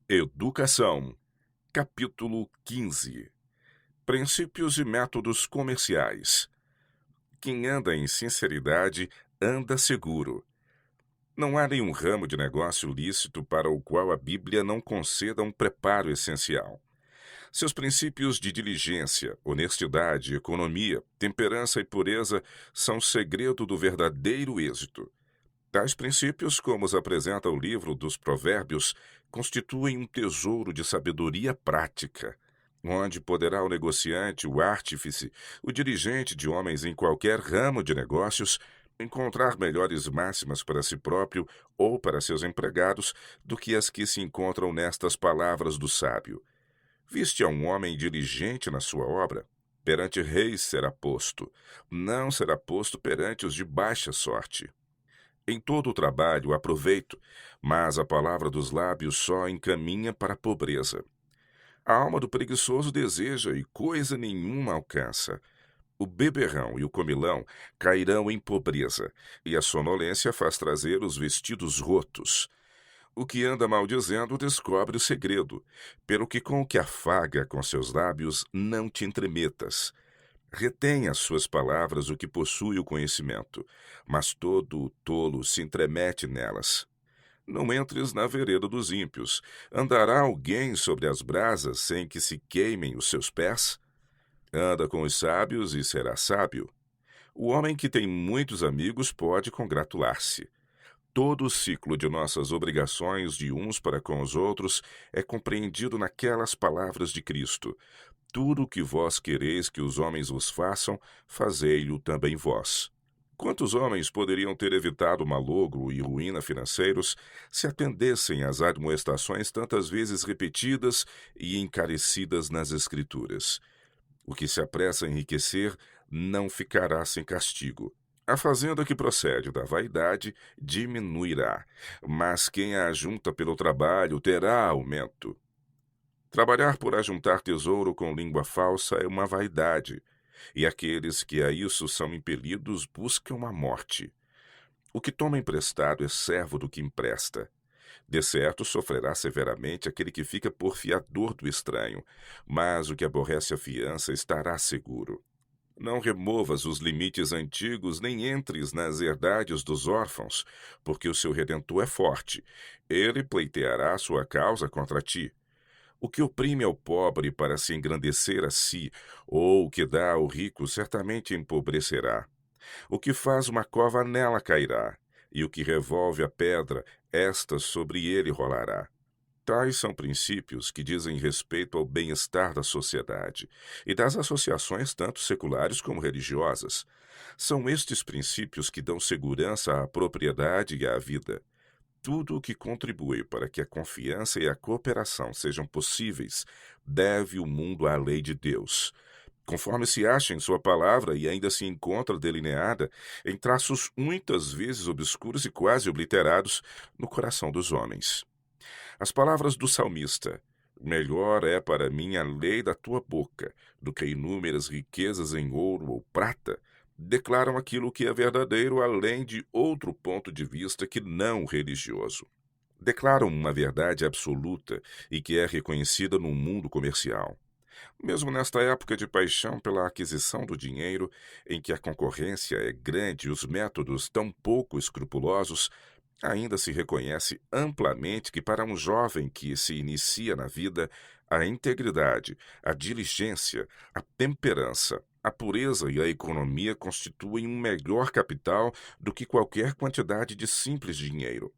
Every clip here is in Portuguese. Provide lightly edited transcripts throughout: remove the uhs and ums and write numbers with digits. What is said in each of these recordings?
Educação, capítulo 15. Princípios e métodos comerciais. Quem anda em sinceridade anda seguro. Não há nenhum ramo de negócio lícito para o qual a Bíblia não conceda um preparo essencial. Seus princípios de diligência, honestidade, economia, temperança e pureza são o segredo do verdadeiro êxito. Tais princípios, como os apresenta o livro dos Provérbios, constituem um tesouro de sabedoria prática, onde poderá o negociante, o artífice, o dirigente de homens em qualquer ramo de negócios encontrar melhores máximas para si próprio ou para seus empregados do que as que se encontram nestas palavras do sábio. Viste a um homem diligente na sua obra? Perante reis será posto, não será posto perante os de baixa sorte. Em todo o trabalho há proveito, mas a palavra dos lábios só encaminha para a pobreza. A alma do preguiçoso deseja e coisa nenhuma alcança. O beberrão e o comilão cairão em pobreza, e a sonolência faz trazer os vestidos rotos. O que anda maldizendo descobre o segredo, pelo que com o que afaga com seus lábios não te entremetas. Retém as suas palavras o que possui o conhecimento, mas todo o tolo se entremete nelas. Não entres na vereda dos ímpios. Andará alguém sobre as brasas sem que se queimem os seus pés? Anda com os sábios e será sábio. O homem que tem muitos amigos pode congratular-se. Todo o ciclo de nossas obrigações de uns para com os outros é compreendido naquelas palavras de Cristo. Tudo o que vós quereis que os homens vos façam, fazei-lo também vós. Quantos homens poderiam ter evitado malogro e ruína financeiros se atendessem às admoestações tantas vezes repetidas e encarecidas nas Escrituras? O que se apressa a enriquecer não ficará sem castigo. A fazenda que procede da vaidade diminuirá, mas quem a ajunta pelo trabalho terá aumento. Trabalhar por ajuntar tesouro com língua falsa é uma vaidade, e aqueles que a isso são impelidos buscam a morte. O que toma emprestado é servo do que empresta. De certo, sofrerá severamente aquele que fica por fiador do estranho, mas o que aborrece a fiança estará seguro. Não removas os limites antigos, nem entres nas herdades dos órfãos, porque o seu Redentor é forte. Ele pleiteará sua causa contra ti. O que oprime ao pobre para se engrandecer a si, ou o que dá ao rico certamente empobrecerá. O que faz uma cova nela cairá, e o que revolve a pedra, esta sobre ele rolará. Tais são princípios que dizem respeito ao bem-estar da sociedade e das associações tanto seculares como religiosas. São estes princípios que dão segurança à propriedade e à vida. Tudo o que contribui para que a confiança e a cooperação sejam possíveis deve o mundo à lei de Deus, conforme se acha em sua palavra e ainda se encontra delineada em traços muitas vezes obscuros e quase obliterados no coração dos homens. As palavras do salmista: melhor é para mim a lei da tua boca do que inúmeras riquezas em ouro ou prata, declaram aquilo que é verdadeiro além de outro ponto de vista que não religioso. Declaram uma verdade absoluta e que é reconhecida no mundo comercial. Mesmo nesta época de paixão pela aquisição do dinheiro, em que a concorrência é grande e os métodos tão pouco escrupulosos, ainda se reconhece amplamente que para um jovem que se inicia na vida, a integridade, a diligência, a temperança, a pureza e a economia constituem um melhor capital do que qualquer quantidade de simples dinheiro.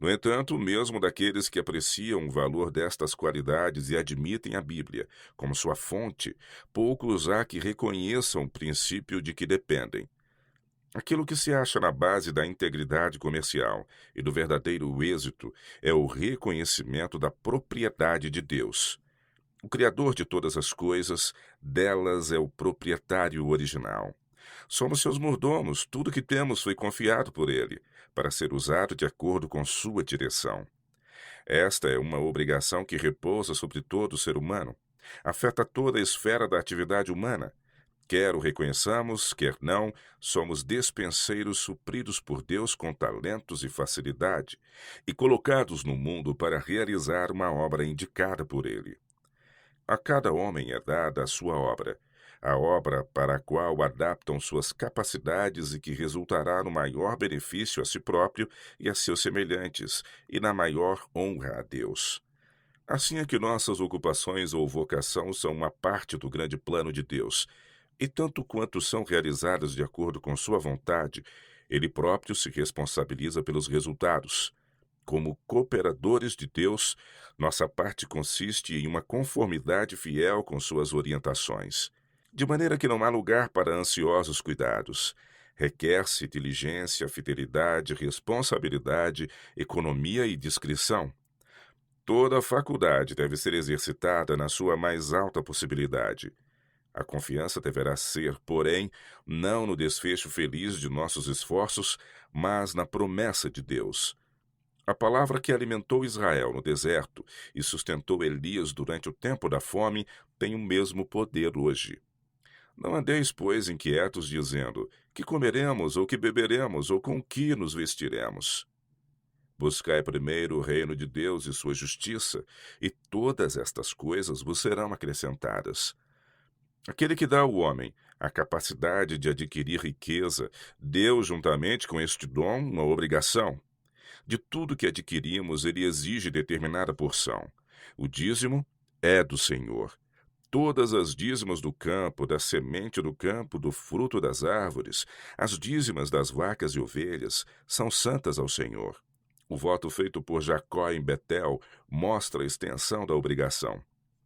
No entanto, mesmo daqueles que apreciam o valor destas qualidades e admitem a Bíblia como sua fonte, poucos há que reconheçam o princípio de que dependem. Aquilo que se acha na base da integridade comercial e do verdadeiro êxito é o reconhecimento da propriedade de Deus. O Criador de todas as coisas, delas é o proprietário original. Somos seus mordomos, tudo que temos foi confiado por ele, para ser usado de acordo com sua direção. Esta é uma obrigação que repousa sobre todo ser humano. Afeta toda a esfera da atividade humana. Quer o reconheçamos, quer não, somos despenseiros supridos por Deus com talentos e facilidade e colocados no mundo para realizar uma obra indicada por Ele. A cada homem é dada a sua obra, a obra para a qual adaptam suas capacidades e que resultará no maior benefício a si próprio e a seus semelhantes, e na maior honra a Deus. Assim é que nossas ocupações ou vocação são uma parte do grande plano de Deus, e tanto quanto são realizadas de acordo com sua vontade, Ele próprio se responsabiliza pelos resultados. Como cooperadores de Deus, nossa parte consiste em uma conformidade fiel com suas orientações. De maneira que não há lugar para ansiosos cuidados. Requer-se diligência, fidelidade, responsabilidade, economia e discrição. Toda a faculdade deve ser exercitada na sua mais alta possibilidade. A confiança deverá ser, porém, não no desfecho feliz de nossos esforços, mas na promessa de Deus. A palavra que alimentou Israel no deserto e sustentou Elias durante o tempo da fome tem o mesmo poder hoje. Não andeis, pois, inquietos, dizendo: que comeremos, ou que beberemos, ou com que nos vestiremos? Buscai primeiro o reino de Deus e sua justiça, e todas estas coisas vos serão acrescentadas. Aquele que dá ao homem a capacidade de adquirir riqueza, deu juntamente com este dom uma obrigação. De tudo que adquirimos, ele exige determinada porção. O dízimo é do Senhor. Todas as dízimas do campo, da semente do campo, do fruto das árvores, as dízimas das vacas e ovelhas, são santas ao Senhor. O voto feito por Jacó em Betel mostra a extensão da obrigação.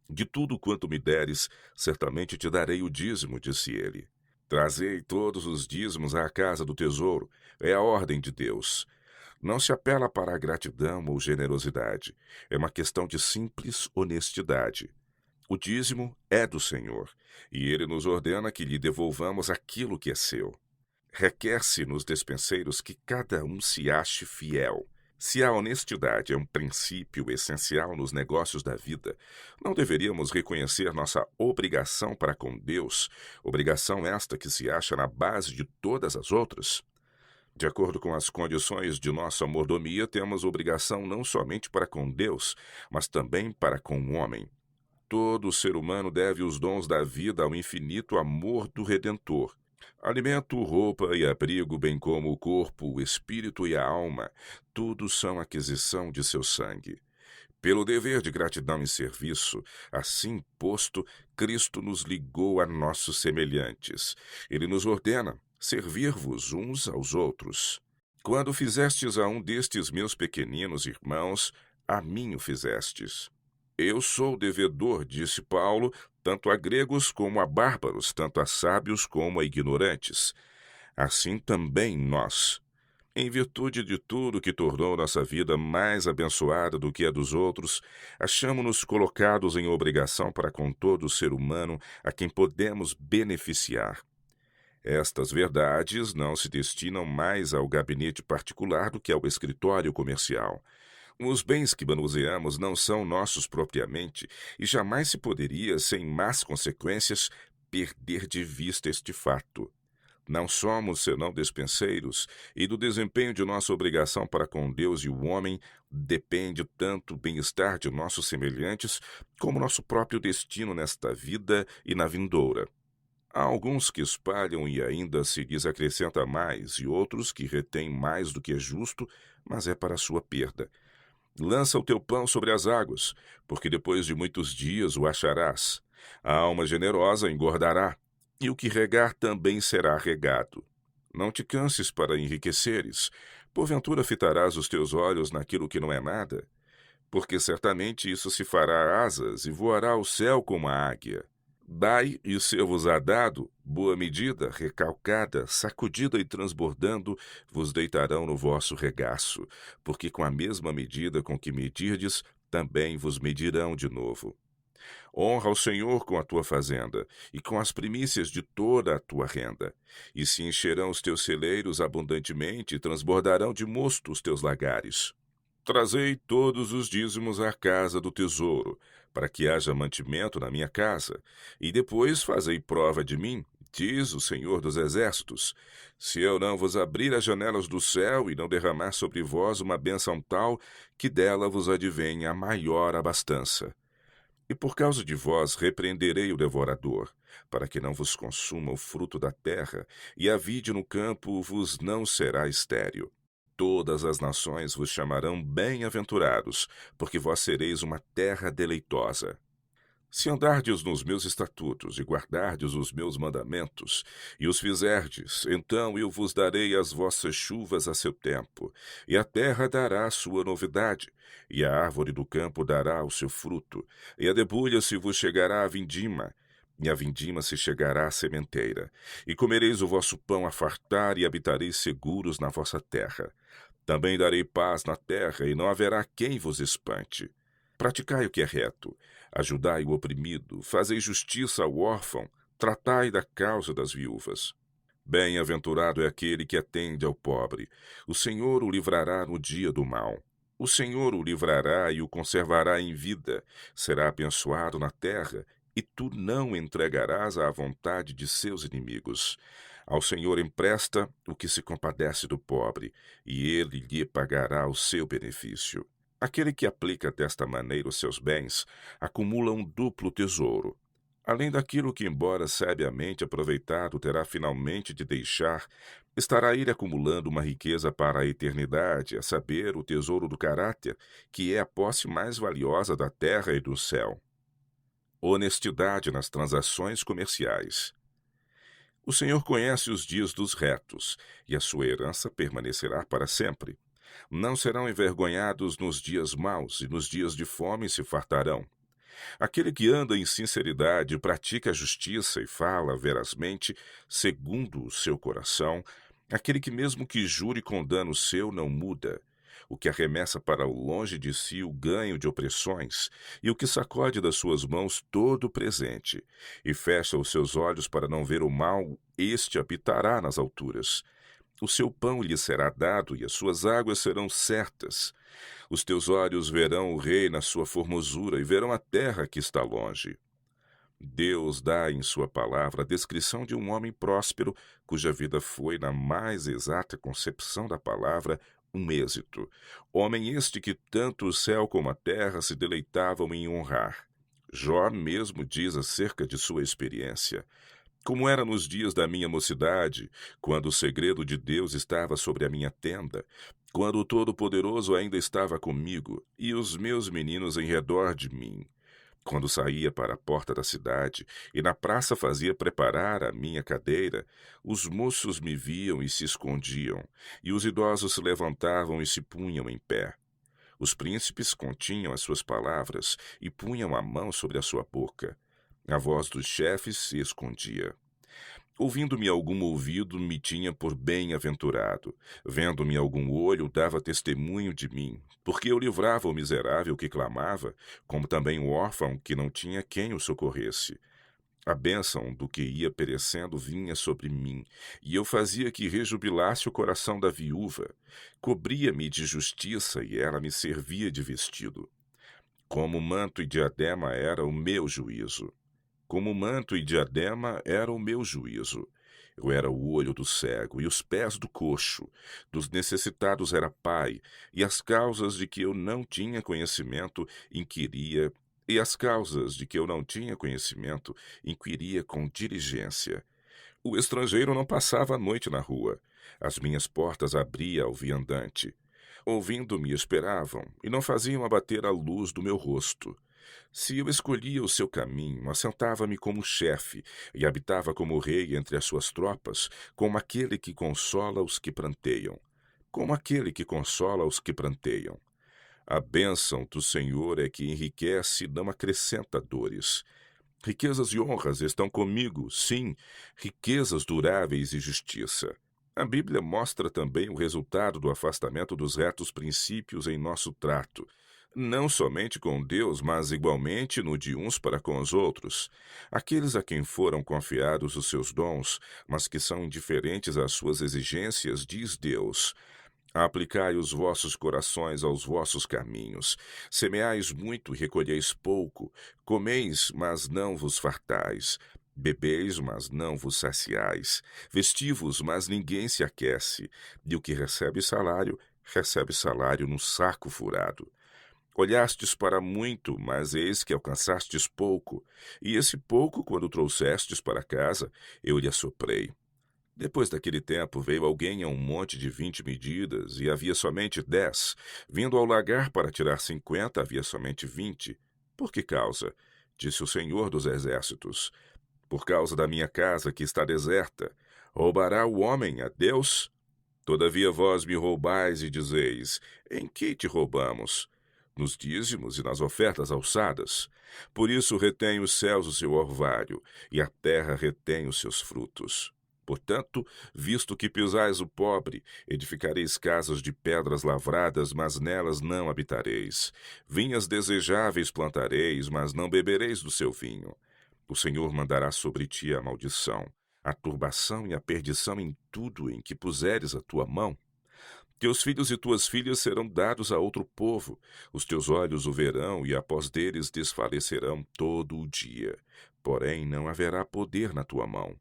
De tudo quanto me deres, certamente te darei o dízimo, disse ele. Trazei todos os dízimos à casa do tesouro, é a ordem de Deus. Não se apela para a gratidão ou generosidade, é uma questão de simples honestidade. O dízimo é do Senhor, e ele nos ordena que lhe devolvamos aquilo que é seu. Requer-se nos despenseiros que cada um se ache fiel. Se a honestidade é um princípio essencial nos negócios da vida, não deveríamos reconhecer nossa obrigação para com Deus, obrigação esta que se acha na base de todas as outras? De acordo com as condições de nossa mordomia, temos obrigação não somente para com Deus, mas também para com o homem. Todo ser humano deve os dons da vida ao infinito amor do Redentor. Alimento, roupa e abrigo, bem como o corpo, o espírito e a alma, tudo são aquisição de seu sangue. Pelo dever de gratidão e serviço, assim posto, Cristo nos ligou a nossos semelhantes. Ele nos ordena servir-vos uns aos outros. Quando fizestes a um destes meus pequeninos irmãos, a mim o fizestes. Eu sou devedor, disse Paulo, tanto a gregos como a bárbaros, tanto a sábios como a ignorantes. Assim também nós. Em virtude de tudo que tornou nossa vida mais abençoada do que a dos outros, achamo-nos colocados em obrigação para com todo ser humano a quem podemos beneficiar. Estas verdades não se destinam mais ao gabinete particular do que ao escritório comercial. Os bens que manuseamos não são nossos propriamente, e jamais se poderia, sem más consequências, perder de vista este fato. Não somos senão despenseiros, e do desempenho de nossa obrigação para com Deus e o homem depende tanto o bem-estar de nossos semelhantes, como nosso próprio destino nesta vida e na vindoura. Há alguns que espalham e ainda se lhes acrescenta mais, e outros que retêm mais do que é justo, mas é para a sua perda. Lança o teu pão sobre as águas, porque depois de muitos dias o acharás. A alma generosa engordará, e o que regar também será regado. Não te canses para enriqueceres, porventura fitarás os teus olhos naquilo que não é nada, porque certamente isso se fará asas e voará ao céu como a águia. Dai, e ser-vos-á dado, boa medida, recalcada, sacudida e transbordando, vos deitarão no vosso regaço, porque com a mesma medida com que medirdes, também vos medirão de novo. Honra ao Senhor com a tua fazenda, e com as primícias de toda a tua renda. E se encherão os teus celeiros abundantemente, e transbordarão de mosto os teus lagares. Trazei todos os dízimos à casa do tesouro, para que haja mantimento na minha casa, e depois fazei prova de mim, Diz o Senhor dos Exércitos: se eu não vos abrir as janelas do céu e não derramar sobre vós uma bênção tal, que dela vos advenha a maior abastança. E por causa de vós repreenderei o devorador, para que não vos consuma o fruto da terra, e a vide no campo vos não será estéril. Todas as nações vos chamarão bem-aventurados, porque vós sereis uma terra deleitosa. Se andardes nos meus estatutos e guardardes os meus mandamentos, e os fizerdes, então eu vos darei as vossas chuvas a seu tempo, e a terra dará a sua novidade, e a árvore do campo dará o seu fruto, e a debulha se vos chegará a vindima, e a vindima se chegará à sementeira, e comereis o vosso pão a fartar, e habitareis seguros na vossa terra. Também darei paz na terra, e não haverá quem vos espante. Praticai o que é reto, ajudai o oprimido, fazei justiça ao órfão, tratai da causa das viúvas. Bem-aventurado é aquele que atende ao pobre. O Senhor o livrará no dia do mal. O Senhor o livrará e o conservará em vida. Será abençoado na terra, e tu não entregarás à vontade de seus inimigos. Ao Senhor empresta o que se compadece do pobre, e ele lhe pagará o seu benefício. Aquele que aplica desta maneira os seus bens acumula um duplo tesouro. Além daquilo que, embora sabiamente aproveitado, terá finalmente de deixar, estará ele acumulando uma riqueza para a eternidade, a saber, o tesouro do caráter, que é a posse mais valiosa da terra e do céu. Honestidade nas transações comerciais. O Senhor conhece os dias dos retos, e a sua herança permanecerá para sempre. Não serão envergonhados nos dias maus, e nos dias de fome se fartarão. Aquele que anda em sinceridade, pratica a justiça e fala verazmente, segundo o seu coração, aquele que mesmo que jure com dano seu não muda, o que arremessa para longe de si o ganho de opressões, e o que sacode das suas mãos todo o presente, e fecha os seus olhos para não ver o mal, este habitará nas alturas. O seu pão lhe será dado e as suas águas serão certas. Os teus olhos verão o rei na sua formosura e verão a terra que está longe. Deus dá em sua palavra a descrição de um homem próspero, cuja vida foi, na mais exata concepção da palavra, um êxito. Homem este que tanto o céu como a terra se deleitavam em honrar. Jó mesmo diz acerca de sua experiência: como era nos dias da minha mocidade, quando o segredo de Deus estava sobre a minha tenda, quando o Todo-Poderoso ainda estava comigo, e os meus meninos em redor de mim. Quando saía para a porta da cidade, e na praça fazia preparar a minha cadeira, os moços me viam e se escondiam, e os idosos se levantavam e se punham em pé. Os príncipes continham as suas palavras e punham a mão sobre a sua boca. A voz dos chefes se escondia. Ouvindo-me algum ouvido, me tinha por bem-aventurado. Vendo-me algum olho, dava testemunho de mim, porque eu livrava o miserável que clamava, como também o órfão que não tinha quem o socorresse. A bênção do que ia perecendo vinha sobre mim, e eu fazia que rejubilasse o coração da viúva. Cobria-me de justiça, e ela me servia de vestido. Como manto e diadema era o meu juízo. Como manto e diadema era o meu juízo. Eu era o olho do cego e os pés do coxo. Dos necessitados era pai, e as causas de que eu não tinha conhecimento inquiria, com diligência. O estrangeiro não passava a noite na rua. As minhas portas abria ao viandante. Ouvindo-me, esperavam, e não faziam abater a luz do meu rosto. Se eu escolhia o seu caminho, assentava-me como chefe, e habitava como rei entre as suas tropas, como aquele que consola os que pranteiam. Como aquele que consola os que pranteiam. A bênção do Senhor é que enriquece e não acrescenta dores. Riquezas e honras estão comigo, sim, riquezas duráveis e justiça. A Bíblia mostra também o resultado do afastamento dos retos princípios em nosso trato, não somente com Deus, mas igualmente no de uns para com os outros. Aqueles a quem foram confiados os seus dons, mas que são indiferentes às suas exigências, diz Deus: aplicai os vossos corações aos vossos caminhos. Semeais muito e recolheis pouco. Comeis, mas não vos fartais. Bebeis, mas não vos saciais. Vestivos, mas ninguém se aquece. E o que recebe salário no saco furado. Olhastes para muito, mas eis que alcançastes pouco. E esse pouco, quando trouxestes para casa, eu lhe assoprei. Depois daquele tempo veio alguém a um monte de 20 medidas, e havia somente 10. Vindo ao lagar para tirar 50, havia somente 20. Por que causa? Disse o Senhor dos Exércitos. Por causa da minha casa que está deserta. Roubará o homem a Deus? Todavia vós me roubais e dizeis: em que te roubamos? Nos dízimos e nas ofertas alçadas. Por isso retém os céus o seu orvalho, e a terra retém os seus frutos. Portanto, visto que pisais o pobre, edificareis casas de pedras lavradas, mas nelas não habitareis. Vinhas desejáveis plantareis, mas não bebereis do seu vinho. O Senhor mandará sobre ti a maldição, a turbação e a perdição em tudo em que puseres a tua mão. Teus filhos e tuas filhas serão dados a outro povo. Os teus olhos o verão e após deles desfalecerão todo o dia. Porém, não haverá poder na tua mão.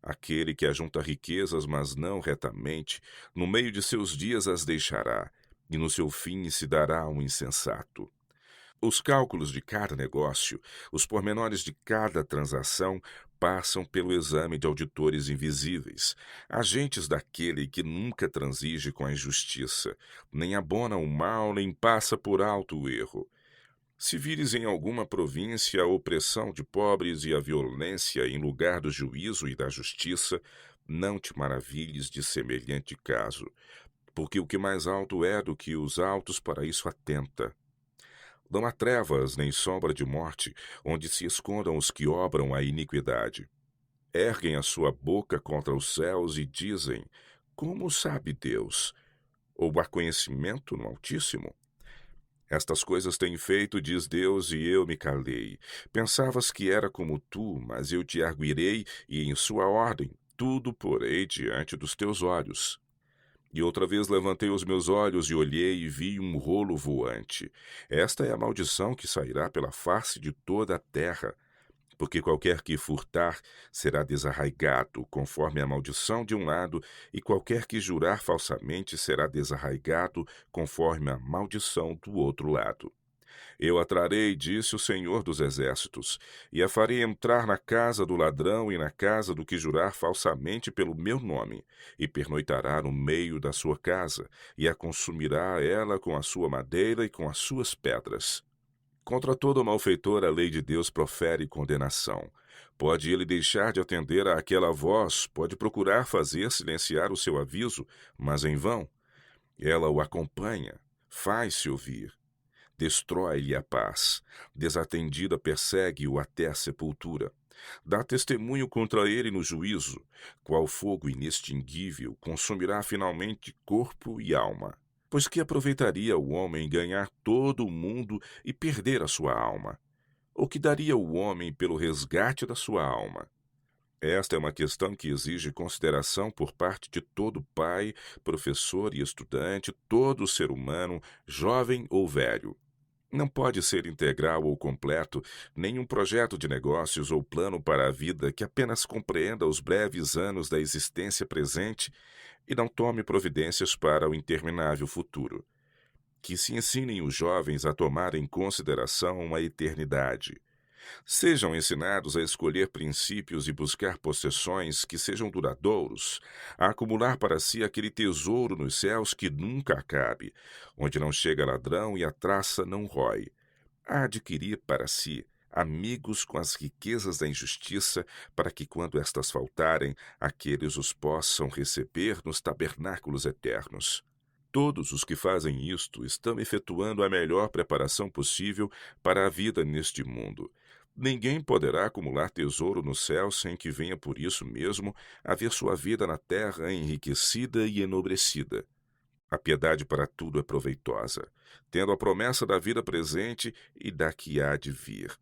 Aquele que ajunta riquezas, mas não retamente, no meio de seus dias as deixará, e no seu fim se dará um insensato. Os cálculos de cada negócio, os pormenores de cada transação, passam pelo exame de auditores invisíveis, agentes daquele que nunca transige com a injustiça, nem abona o mal, nem passa por alto o erro. Se vires em alguma província a opressão de pobres e a violência em lugar do juízo e da justiça, não te maravilhes de semelhante caso, porque o que mais alto é do que os altos para isso atenta. Não há trevas nem sombra de morte, onde se escondam os que obram a iniquidade. Erguem a sua boca contra os céus e dizem: como sabe Deus? Ou há conhecimento no Altíssimo? Estas coisas têm feito, diz Deus, e eu me calei. Pensavas que era como tu, mas eu te arguirei, e em sua ordem tudo porei diante dos teus olhos. E outra vez levantei os meus olhos e olhei e vi um rolo voante. Esta é a maldição que sairá pela face de toda a terra, porque qualquer que furtar será desarraigado, conforme a maldição de um lado, e qualquer que jurar falsamente será desarraigado, conforme a maldição do outro lado. Eu a trarei, disse o Senhor dos Exércitos, e a farei entrar na casa do ladrão e na casa do que jurar falsamente pelo meu nome, e pernoitará no meio da sua casa, e a consumirá ela com a sua madeira e com as suas pedras. Contra todo malfeitor a lei de Deus profere condenação. Pode ele deixar de atender àquela voz, pode procurar fazer silenciar o seu aviso, mas em vão. Ela o acompanha, faz-se ouvir. Destrói-lhe a paz. Desatendida persegue-o até a sepultura. Dá testemunho contra ele no juízo. Qual fogo inextinguível consumirá finalmente corpo e alma. Pois que aproveitaria o homem ganhar todo o mundo e perder a sua alma? Ou que daria o homem pelo resgate da sua alma? Esta é uma questão que exige consideração por parte de todo pai, professor e estudante, todo ser humano, jovem ou velho. Não pode ser integral ou completo nenhum projeto de negócios ou plano para a vida que apenas compreenda os breves anos da existência presente e não tome providências para o interminável futuro. Que se ensinem os jovens a tomar em consideração a eternidade. Sejam ensinados a escolher princípios e buscar possessões que sejam duradouros, a acumular para si aquele tesouro nos céus que nunca acabe, onde não chega ladrão e a traça não rói, a adquirir para si amigos com as riquezas da injustiça, para que, quando estas faltarem, aqueles os possam receber nos tabernáculos eternos. Todos os que fazem isto estão efetuando a melhor preparação possível para a vida neste mundo. Ninguém poderá acumular tesouro no céu sem que venha por isso mesmo a ver sua vida na terra enriquecida e enobrecida. A piedade para tudo é proveitosa, tendo a promessa da vida presente e da que há de vir.